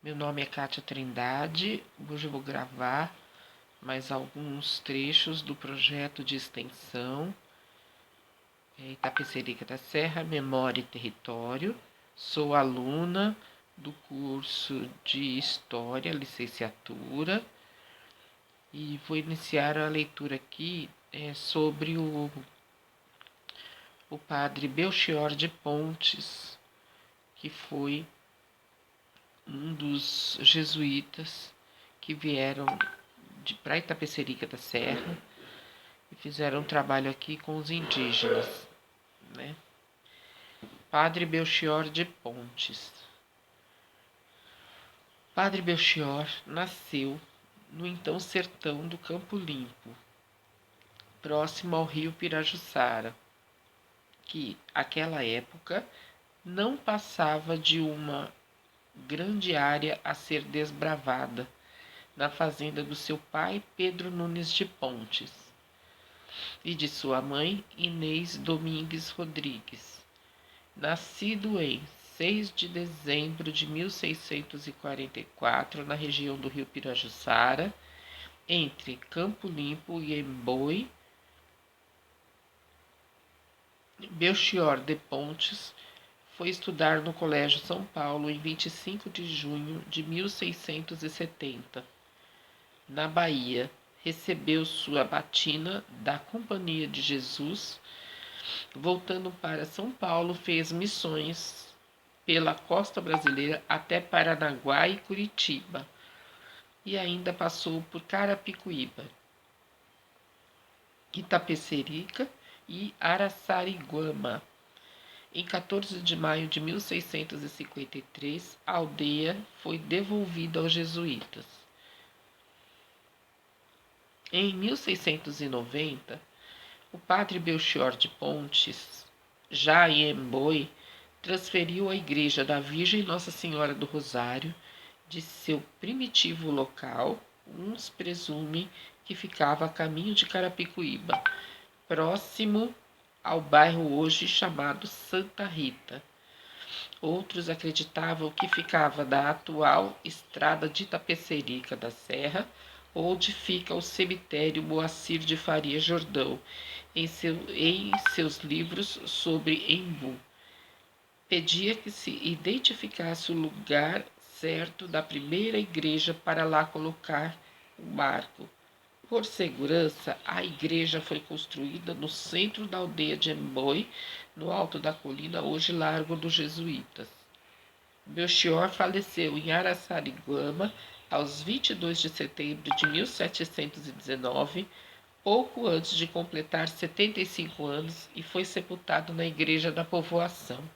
Meu nome é Kátia Trindade. Hoje eu vou gravar mais alguns trechos do projeto de extensão Itapecerica da Serra, Memória e Território. Sou aluna do curso de História, licenciatura, e vou iniciar a leitura aqui sobre o padre Belchior de Pontes, que foi um dos jesuítas que vieram para Itapecerica da Serra e fizeram um trabalho aqui com os indígenas, né? Padre Belchior de Pontes. Padre Belchior nasceu no então sertão do Campo Limpo, próximo ao rio Pirajussara, que, àquela época, não passava de uma grande área a ser desbravada, na fazenda do seu pai, Pedro Nunes de Pontes, e de sua mãe, Inês Domingues Rodrigues. Nascido em 6 de dezembro de 1644, na região do rio Pirajussara, entre Campo Limpo e Emboi, Belchior de Pontes foi estudar no Colégio São Paulo em 25 de junho de 1670. Na Bahia, recebeu sua batina da Companhia de Jesus. Voltando para São Paulo, fez missões pela costa brasileira até Paranaguá e Curitiba, e ainda passou por Carapicuíba, Itapecerica e Araçariguama. Em 14 de maio de 1653, a aldeia foi devolvida aos jesuítas. Em 1690, o padre Belchior de Pontes, já em Emboi, transferiu a igreja da Virgem Nossa Senhora do Rosário de seu primitivo local, uns presumem que ficava a caminho de Carapicuíba, próximo ao bairro hoje chamado Santa Rita. Outros acreditavam que ficava da atual estrada de Itapecerica da Serra, onde fica o cemitério Moacir de Faria Jordão, em seus livros sobre Embu. Pedia que se identificasse o lugar certo da primeira igreja para lá colocar o marco. Por segurança, a igreja foi construída no centro da aldeia de Emboi, no alto da colina, hoje Largo dos Jesuítas. Belchior faleceu em Araçariguama aos 22 de setembro de 1719, pouco antes de completar 75 anos, e foi sepultado na igreja da povoação.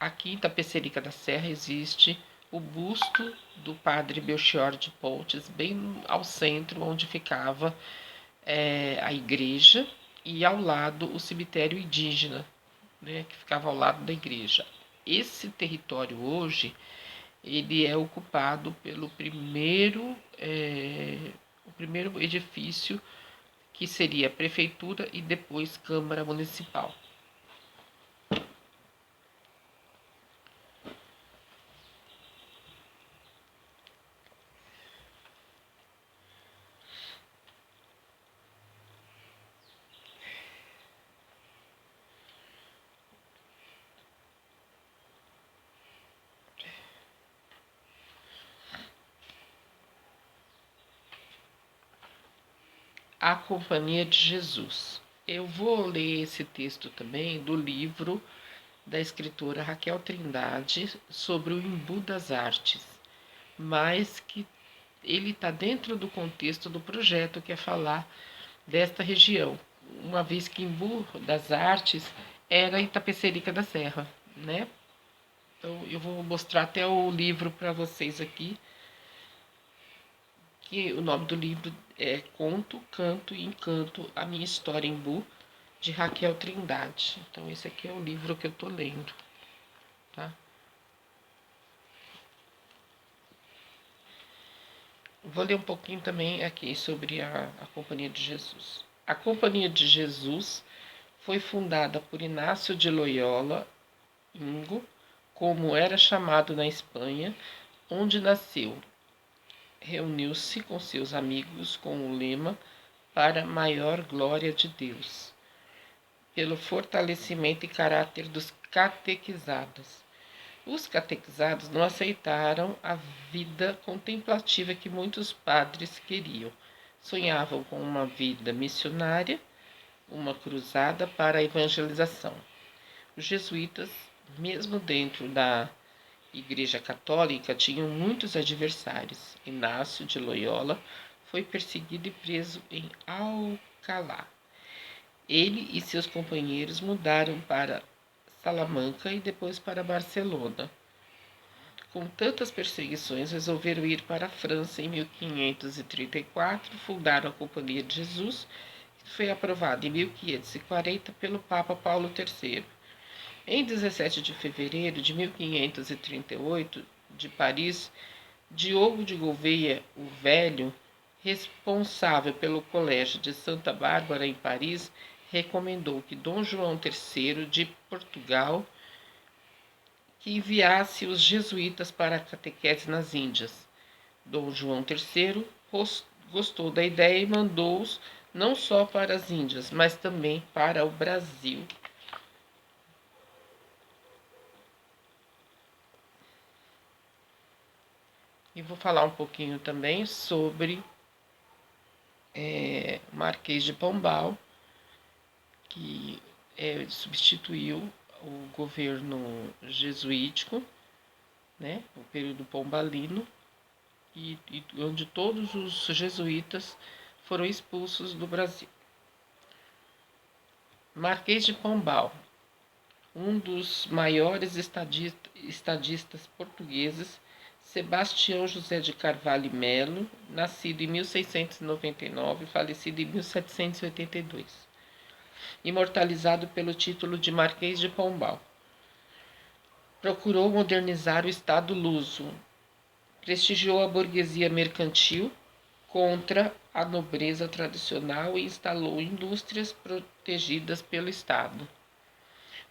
Aqui em Itapecerica da Serra existe o busto do padre Belchior de Pontes, bem ao centro, onde ficava a igreja, e ao lado o cemitério indígena, né, que ficava ao lado da igreja. Esse território hoje ele é ocupado pelo primeiro edifício, que seria a prefeitura e depois Câmara Municipal. A Companhia de Jesus. Eu vou ler esse texto também do livro da escritora Raquel Trindade sobre o Embu das Artes, mas que ele está dentro do contexto do projeto, que é falar desta região, uma vez que Embu das Artes era Itapecerica da Serra, né? Então eu vou mostrar até o livro para vocês aqui, que o nome do livro é Conto, Canto e Encanto, a minha história em Embu, de Raquel Trindade. Então esse aqui é o livro que eu estou lendo, tá? Vou ler um pouquinho também aqui sobre a Companhia de Jesus. A Companhia de Jesus foi fundada por Inácio de Loyola Ingo como era chamado na Espanha, onde nasceu. Reuniu-se com seus amigos com o lema para maior glória de Deus, pelo fortalecimento e caráter dos catequizados. Os catequizados não aceitaram a vida contemplativa que muitos padres queriam. Sonhavam com uma vida missionária, uma cruzada para a evangelização. Os jesuítas, mesmo dentro da Igreja Católica, tinham muitos adversários. Inácio de Loyola foi perseguido e preso em Alcalá. Ele e seus companheiros mudaram para Salamanca e depois para Barcelona. Com tantas perseguições, resolveram ir para a França. Em 1534, fundaram a Companhia de Jesus, que foi aprovada em 1540 pelo Papa Paulo III. Em 17 de fevereiro de 1538, de Paris, Diogo de Gouveia o Velho, responsável pelo Colégio de Santa Bárbara em Paris, recomendou que Dom João III de Portugal que enviasse os jesuítas para a catequese nas Índias. Dom João III gostou da ideia e mandou-os não só para as Índias, mas também para o Brasil. E vou falar um pouquinho também sobre Marquês de Pombal, que substituiu o governo jesuítico, né, o período pombalino, onde todos os jesuítas foram expulsos do Brasil. Marquês de Pombal, um dos maiores estadistas portugueses, Sebastião José de Carvalho e Melo, nascido em 1699 e falecido em 1782. Imortalizado pelo título de Marquês de Pombal. Procurou modernizar o Estado luso, prestigiou a burguesia mercantil contra a nobreza tradicional e instalou indústrias protegidas pelo Estado.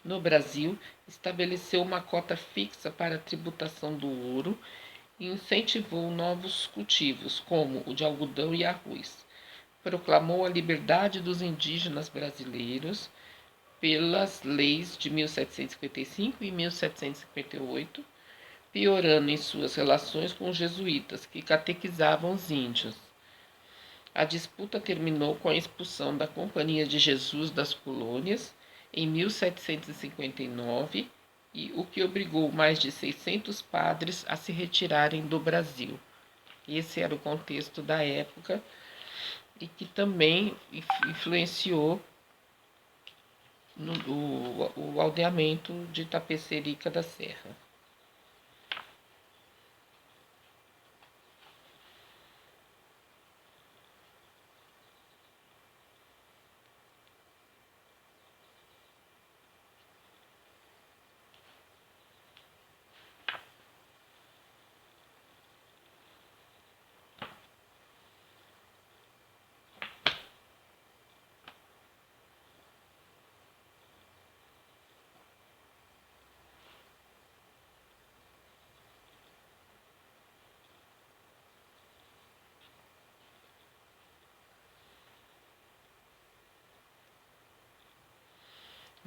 No Brasil, estabeleceu uma cota fixa para a tributação do ouro e incentivou novos cultivos, como o de algodão e arroz. Proclamou a liberdade dos indígenas brasileiros pelas leis de 1755 e 1758, piorando em suas relações com os jesuítas, que catequizavam os índios. A disputa terminou com a expulsão da Companhia de Jesus das colônias em 1759, e o que obrigou mais de 600 padres a se retirarem do Brasil. Esse era o contexto da época e que também influenciou o aldeamento de Tapecerica da Serra.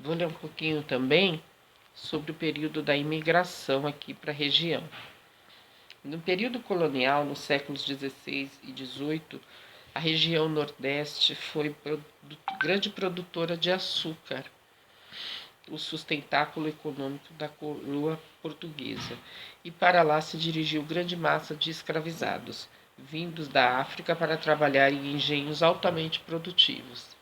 Vou ler um pouquinho também sobre o período da imigração aqui para a região. No período colonial, nos séculos XVI e XVIII, a região Nordeste foi grande produtora de açúcar, o sustentáculo econômico da coroa portuguesa, e para lá se dirigiu grande massa de escravizados, vindos da África para trabalhar em engenhos altamente produtivos.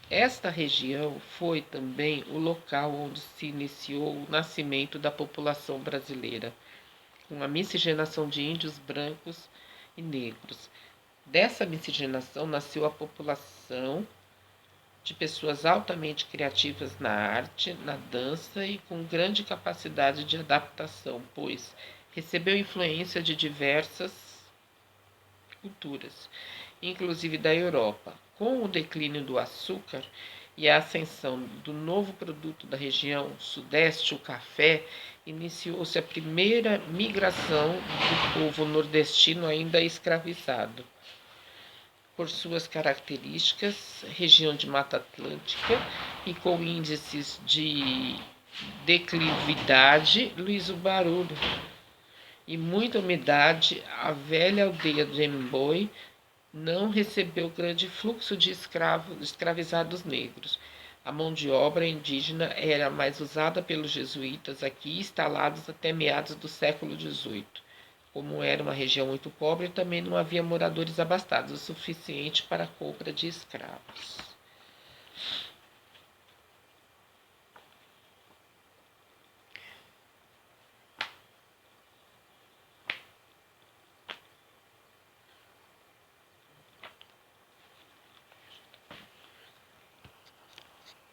Esta região foi também o local onde se iniciou o nascimento da população brasileira, com a miscigenação de índios brancos e negros. Dessa miscigenação nasceu a população de pessoas altamente criativas na arte, na dança e com grande capacidade de adaptação, pois recebeu influência de diversas culturas, inclusive da Europa. Com o declínio do açúcar e a ascensão do novo produto da região sudeste, o café, iniciou-se a primeira migração do povo nordestino ainda escravizado. Por suas características, região de Mata Atlântica e com índices de declividade, liso barulho e muita umidade, a velha aldeia de Emboi não recebeu grande fluxo de escravizados negros. A mão de obra indígena era mais usada pelos jesuítas aqui instalados até meados do século XVIII. Como era uma região muito pobre, também não havia moradores abastados o suficiente para a compra de escravos.